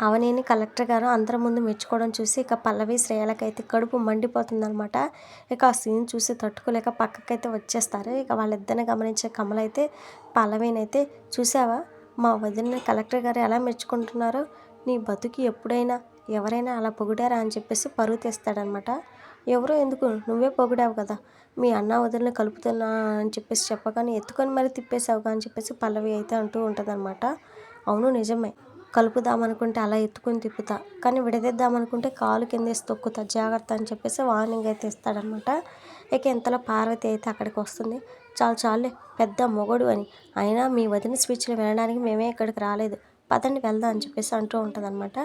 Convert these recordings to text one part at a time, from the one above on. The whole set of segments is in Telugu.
అవనిని కలెక్టర్ గారు అందరి ముందు మెచ్చుకోవడం చూసి ఇక పల్లవి శ్రేయలకైతే కడుపు మండిపోతుందనమాట. ఇక ఆ సీన్ చూసి తట్టుకోలేక పక్కకైతే వచ్చేస్తారు. ఇక వాళ్ళిద్దరిని గమనించే కమల అయితే పల్లవినైతే, చూసావా మా వదినని కలెక్టర్ గారు ఎలా మెచ్చుకుంటున్నారో, నీ బతుకి ఎప్పుడైనా ఎవరైనా అలా పొగిడారా అని చెప్పేసి పరువు తీస్తాడనమాట. ఎవరో ఎందుకు, నువ్వే పొగిడావు కదా, మీ అన్న వదిలిని కలుపుతున్నా అని చెప్పేసి చెప్పగానే ఎత్తుకొని మరీ తిప్పేశావుగా అని చెప్పేసి పల్లవి అయితే అంటూ ఉంటుందన్నమాట. అవును నిజమే, కలుపుదామనుకుంటే అలా ఎత్తుకొని తిప్పుతా, కానీ విడదీద్దామనుకుంటే కాలు కిందేసి తొక్కుతా, జాగ్రత్త అని చెప్పేసి వార్నింగ్ అయితే ఇస్తాడనమాట. ఇక ఇంతలో పార్వతి అయితే అక్కడికి వస్తుంది. చాలు చాలులే పెద్ద మొగడు అని, అయినా మీ వదిన స్పీచ్లు వినడానికి మేమే ఇక్కడికి రాలేదు, పదండి వెళ్దాం అని చెప్పేసి అంటూ ఉంటుందన్నమాట.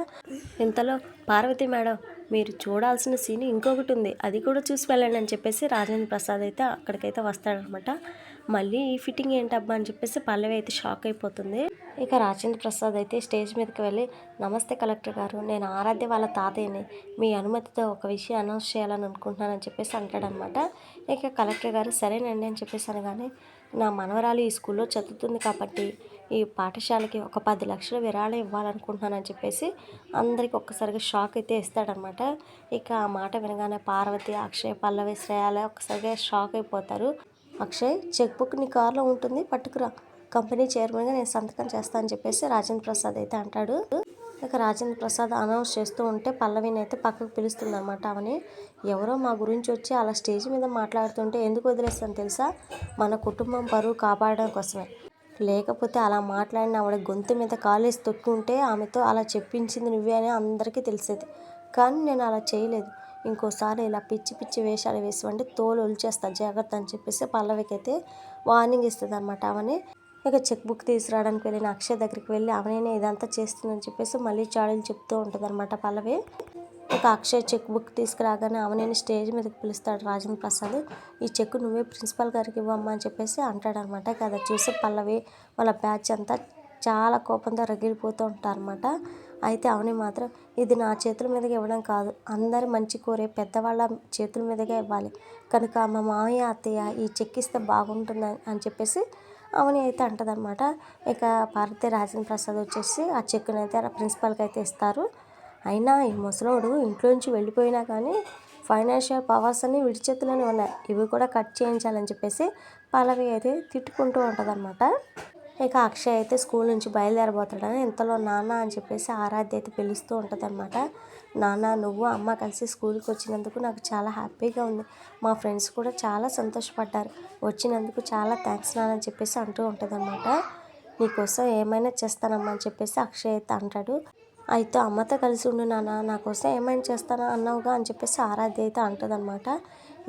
ఇంతలో పార్వతి మేడం, మీరు చూడాల్సిన సీన్ ఇంకొకటి ఉంది, అది కూడా చూసి వెళ్ళండి అని చెప్పేసి రాజేంద్ర ప్రసాద్ అయితే అక్కడికైతే వస్తాడనమాట. మళ్ళీ ఈ ఫిట్టింగ్ ఏంటబ్బా అని చెప్పేసి పల్లవి అయితే షాక్ అయిపోతుంది. ఇక రాజేంద్ర ప్రసాద్ అయితే స్టేజ్ మీదకి వెళ్ళి, నమస్తే కలెక్టర్ గారు, నేను ఆరాధ్య వాళ్ళ తాతయ్యని, మీ అనుమతితో ఒక విషయం అనౌన్స్ చేయాలని అనుకుంటున్నానని చెప్పేసి అంటాడనమాట. ఇక కలెక్టర్ గారు సరేనండి అని చెప్పేసి అనగానే, నా మనవరాలు ఈ స్కూల్లో చదువుతుంది కాబట్టి ఈ పాఠశాలకి ఒక 10 లక్షలు విరాళం ఇవ్వాలనుకుంటున్నానని చెప్పేసి అందరికి ఒక్కసారిగా షాక్ అయితే ఇస్తాడనమాట. ఇక ఆ మాట వినగానే పార్వతి, అక్షయ్, పల్లవి, శ్రేయాల ఒక్కసారిగా షాక్ అయిపోతారు. అక్షయ్, చెక్ బుక్ నీ కార్లో ఉంటుంది, పట్టుకురా, కంపెనీ చైర్మన్గా నేను సంతకం చేస్తా అని చెప్పేసి రాజేంద్ర ప్రసాద్ అయితే అంటాడు. ఇక రాజేంద్ర ప్రసాద్ అనౌన్స్ చేస్తూ ఉంటే పల్లవిని అయితే పక్కకు పిలుస్తుంది అనమాట. అవని, ఎవరో మా గురించి వచ్చి అలా స్టేజ్ మీద మాట్లాడుతుంటే ఎందుకు వదిలేస్తాను తెలుసా, మన కుటుంబం పరువు కాపాడడం కోసమే, లేకపోతే అలా మాట్లాడిన ఆవిడ గొంతు మీద కాలేసి తొక్కి ఉంటే ఆమెతో అలా చెప్పించింది నువ్వే అని అందరికీ తెలిసేది, కానీ నేను అలా చేయలేదు, ఇంకోసారి ఇలా పిచ్చి పిచ్చి వేషాలు వేసివంటే తోలు ఒలిచేస్తా, జాగ్రత్త అని చెప్పేసి పల్లవికి అయితే వార్నింగ్ ఇస్తుంది అనమాట. అవని ఇక చెక్ బుక్ తీసుకురావడానికి వెళ్ళిన అక్షయ్ దగ్గరికి వెళ్ళి అవనే ఇదంతా చేస్తుందని చెప్పేసి మళ్ళీ చాడీలు చెప్తూ ఉంటుంది అనమాట పల్లవి. ఇక అక్షయ్ చెక్ బుక్ తీసుకురాగానే అవనేని స్టేజ్ మీదకి పిలుస్తాడు రాజేంద్ర ప్రసాద్. ఈ చెక్ నువ్వే ప్రిన్సిపల్ గారికి ఇవ్వమ్మా అని చెప్పేసి అంటాడనమాట. కదా చూసి పల్లవి వాళ్ళ బ్యాచ్ అంతా చాలా కోపంతో రగిలిపోతూ ఉంటారనమాట. అయితే అవని మాత్రం, ఇది నా చేతుల మీదుగా ఇవ్వడం కాదు, అందరి మంచి కోరే పెద్దవాళ్ళ చేతుల మీదుగా ఇవ్వాలి, కనుక మా మామయ్య అత్తయ్య ఈ చెక్ ఇస్తే బాగుంటుంది అని చెప్పేసి అవని అయితే అంటదనమాట. ఇక పార్వతి, రాజేంద్ర ప్రసాద్ వచ్చేసి ఆ చెక్కుని అయితే ప్రిన్సిపల్కి అయితే ఇస్తారు. అయినా ఈ ముసలోడు ఇంట్లో నుంచి వెళ్ళిపోయినా కానీ ఫైనాన్షియల్ పవర్స్ అన్నీ విడి చేతుల్లోనే ఉన్నాయి, ఇవి కూడా కట్ చేయించాలని చెప్పేసి పల్లవి అయితే తిట్టుకుంటూ ఉంటుందన్నమాట. ఇక అక్షయ్ అయితే స్కూల్ నుంచి బయలుదేరబోతాడని ఇంతలో నాన్న అని చెప్పేసి ఆరాధ్య అయితే పిలుస్తూ ఉంటుందన్నమాట. నాన్న, నువ్వు అమ్మ కలిసి స్కూల్కి వచ్చినందుకు నాకు చాలా హ్యాపీగా ఉంది, మా ఫ్రెండ్స్ కూడా చాలా సంతోషపడ్డారు, వచ్చినందుకు చాలా థ్యాంక్స్ నాన్న అని చెప్పేసి అంటూ ఉంటుందన్నమాట. నీకోసం ఏమైనా చేస్తానమ్మా అని చెప్పేసి అక్షయ్ అయితే అంటాడు. అయితే అమ్మతో కలిసి ఉండు నాన్న, నా కోసం ఏమైనా చేస్తానా అన్నావుగా అని చెప్పేసి ఆరాధ్య అయితే అంటుందన్నమాట.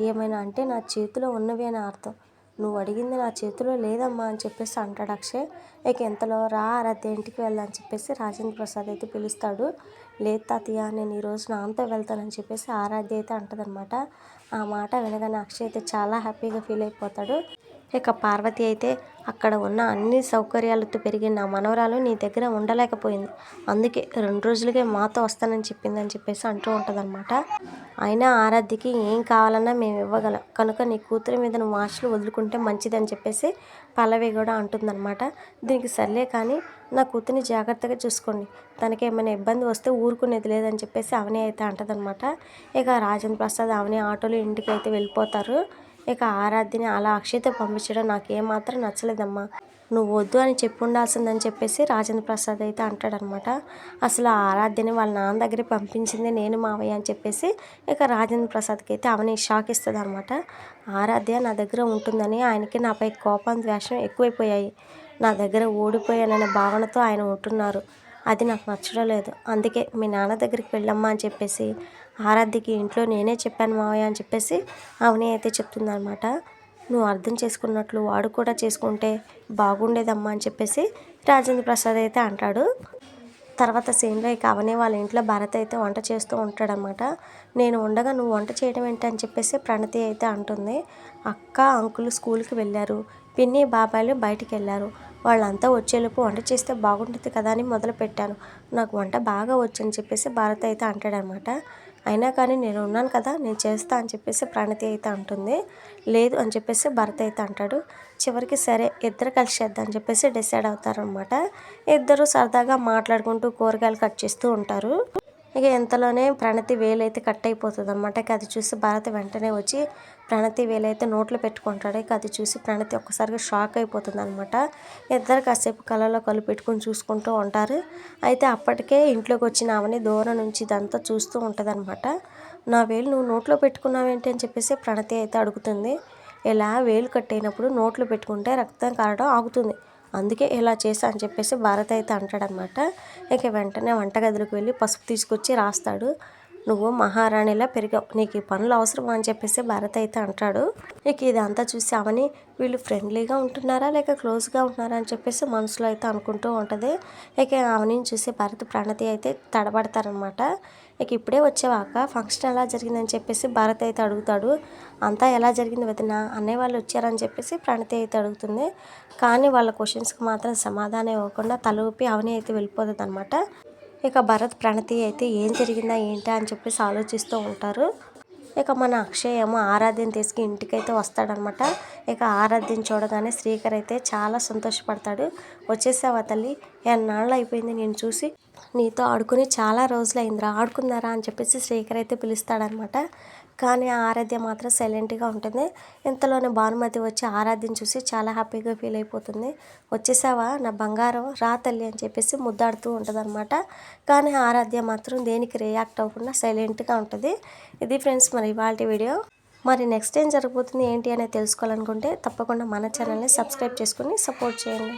ఏమైనా అంటే నా చేతిలో ఉన్నవి అని అర్థం, నువ్వు అడిగింది నా చేతిలో లేదమ్మా అని చెప్పేసి అంటాడు అక్షయ్. ఇక ఎంతలో రా ఆరాధ్య ఇంటికి వెళ్దాం అని చెప్పేసి రాజేంద్ర ప్రసాద్ అయితే పిలుస్తాడు. లేదు తాతయ్య, నేను ఈరోజు నాన్నతో వెళ్తానని చెప్పేసి ఆరాధ్య అయితే అంటదనమాట. ఆ మాట వినగానే అక్షయ్ అయితే చాలా హ్యాపీగా ఫీల్ అయిపోతాడు. ఇక పార్వతి అయితే, అక్కడ ఉన్న అన్ని సౌకర్యాలతో పెరిగిన నా మనవరాలు నీ దగ్గర ఉండలేకపోయింది, అందుకే 2 రోజులకే మాతో వస్తానని చెప్పిందని చెప్పేసి అంటూ ఉంటుందన్నమాట. అయినా ఆరాధ్యకి ఏం కావాలన్నా మేము ఇవ్వగలం, కనుక నీ కూతురి మీద నువ్వు ఆశలు వదులుకుంటే మంచిదని చెప్పేసి పల్లవి కూడా అంటుందన్నమాట. దీనికి సర్లే కానీ నా కూతురిని జాగ్రత్తగా చూసుకోండి, తనకి ఏమైనా ఇబ్బంది వస్తే ఊరుకునేది లేదని చెప్పేసి అవని అయితే అంటదనమాట. ఇక రాజేంద్ర ప్రసాద్ అవని ఆటోలో ఇంటికి అయితే వెళ్ళిపోతారు. ఇక ఆరాధ్యని అలా అక్షయ్తో పంపించడం నాకు ఏమాత్రం నచ్చలేదమ్మా, నువ్వు వద్దు అని చెప్పి ఉండాల్సిందని చెప్పేసి రాజేంద్ర ప్రసాద్ అయితే అంటాడనమాట. అసలు ఆ ఆరాధ్యని వాళ్ళ నాన్న దగ్గర పంపించింది నేను మావయ్య అని చెప్పేసి ఇక రాజేంద్ర ప్రసాద్కి అయితే అవని షాక్ ఇస్తుంది అనమాట. ఆరాధ్య నా దగ్గర ఉంటుందని ఆయనకి నాపై కోపం, ద్వేషం ఎక్కువైపోయాయి, నా దగ్గర ఓడిపోయాననే భావనతో ఆయన ఉంటున్నారు, అది నాకు నచ్చడం లేదు, అందుకే మీ నాన్న దగ్గరికి వెళ్ళమ్మా అని చెప్పేసి ఆరాధ్యకి ఇంట్లో నేనే చెప్పాను మావయ్య అని చెప్పేసి అవని అయితే చెప్తుందనమాట. నువ్వు అర్థం చేసుకున్నట్లు వాడు కూడా చేసుకుంటే బాగుండేదమ్మా అని చెప్పేసి రాజేంద్ర ప్రసాద్ అయితే అంటాడు. తర్వాత సీన్లో ఇక అవని వాళ్ళ ఇంట్లో భరత్ అయితే వంట చేస్తూ ఉంటాడనమాట. నేను ఉండగా నువ్వు వంట చేయడం ఏంటి అని చెప్పేసి ప్రణతి అయితే అంటుంది. అక్క, అంకుల్ స్కూల్కి వెళ్ళారు, పిన్ని, బాబాయిలు బయటికి వెళ్ళారు, వాళ్ళంతా వచ్చేలోపు వంట చేస్తే బాగుంటుంది కదా అని మొదలుపెట్టాను, నాకు వంట బాగా వచ్చు అని చెప్పేసి భరత్ అయితే అంటాడనమాట. అయినా కానీ నేను ఉన్నాను కదా, నేను చేస్తా అని చెప్పేసి ప్రణతి అయితే అంటుంది. లేదు అని చెప్పేసి భరత్ అయితే అంటాడు. చివరికి సరే ఇద్దరు కలిసి చేద్దాం అని చెప్పేసి డిసైడ్ అవుతారనమాట. ఇద్దరు సరదాగా మాట్లాడుకుంటూ కూరగాయలు కట్ చేస్తూ ఉంటారు. ఇక ఇంతలోనే ప్రణతి వేలైతే కట్ అయిపోతుంది అనమాట. ఇక అది చూసి భారతి వెంటనే వచ్చి ప్రణతి వేలైతే నోట్లో పెట్టుకుంటాడు. ఇక అది చూసి ప్రణతి ఒక్కసారిగా షాక్ అయిపోతుంది అనమాట. ఇద్దరు కాసేపు కళ్ళలో కళ్ళు పెట్టుకుని చూసుకుంటూ ఉంటారు. అయితే అప్పటికే ఇంట్లోకి వచ్చిన ఆమెని దూరం నుంచి ఇదంతా చూస్తూ ఉంటుంది అనమాట. నా వేలు నువ్వు నోట్లో పెట్టుకున్నావేంటి అని చెప్పేసి ప్రణతి అయితే అడుగుతుంది. ఇలా వేలు కట్ అయినప్పుడు నోట్లో పెట్టుకుంటే రక్తం కారడం ఆగుతుంది, అందుకే ఇలా చేశా అని చెప్పేసి భారత్ అయితే అంటాడనమాట. ఇక వెంటనే వంటగదిలోకి వెళ్ళి పసుపు తీసుకొచ్చి రాస్తాడు. నువ్వు మహారాణిలా పెరిగావు, నీకు ఈ పనులు అవసరమా అని చెప్పేసి భారత్ అయితే అంటాడు. ఇక ఇదంతా చూసి అవని వీళ్ళు ఫ్రెండ్లీగా ఉంటున్నారా లేక క్లోజ్గా ఉంటున్నారా అని చెప్పేసి మనసులో అయితే అనుకుంటూ ఉంటుంది. ఇక అవనిని చూసి భారత్ ప్రణతి అయితే తడబడతారనమాట. ఇక ఇప్పుడే వచ్చేవాక ఫంక్షన్ ఎలా జరిగిందని చెప్పేసి భారత్ అయితే అడుగుతాడు. అంతా ఎలా జరిగింది వదిన, అన్నయ్య వాళ్ళు వచ్చారని చెప్పేసి ప్రణతి అయితే అడుగుతుంది. కానీ వాళ్ళ క్వశ్చన్స్కి మాత్రం సమాధానం ఇవ్వకుండా తల ఊపి అవని అయితే వెళ్ళిపోతుంది అనమాట. ఇక భరత్ ప్రణతి అయితే ఏం జరిగిందా ఏంటా అని చెప్పేసి ఆలోచిస్తూ ఉంటారు. ఇక మన అక్షయ్ ఏమో ఆరాధ్యని తీసుకు ఇంటికైతే వస్తాడనమాట. ఇక ఆరాధ్యని చూడగానే శ్రీకర్ అయితే చాలా సంతోషపడతాడు. వచ్చేసావా తల్లి, ఎన్నాళ్ళు అయిపోయింది నేను చూసి, నీతో ఆడుకుని చాలా రోజులు అయిందిరా, ఆడుకుందారా అని చెప్పేసి శ్రీకర్ అయితే పిలుస్తాడనమాట. కానీ ఆ ఆరాధ్య మాత్రం సైలెంట్గా ఉంటుంది. ఇంతలోనే భానుమతి వచ్చి ఆరాధ్యని చూసి చాలా హ్యాపీగా ఫీల్ అయిపోతుంది. వచ్చేసావా నా బంగారం, రా తల్లి అని చెప్పేసి ముద్దాడుతూ ఉంటుంది అనమాట. కానీ ఆరాధ్య మాత్రం దేనికి రియాక్ట్ అవ్వకుండా సైలెంట్గా ఉంటుంది. ఇది ఫ్రెండ్స్ మరి ఇవాళ వీడియో. మరి నెక్స్ట్ ఏం జరగబోతుంది ఏంటి అనేది తెలుసుకోవాలనుకుంటే తప్పకుండా మన ఛానల్ని సబ్స్క్రైబ్ చేసుకుని సపోర్ట్ చేయండి.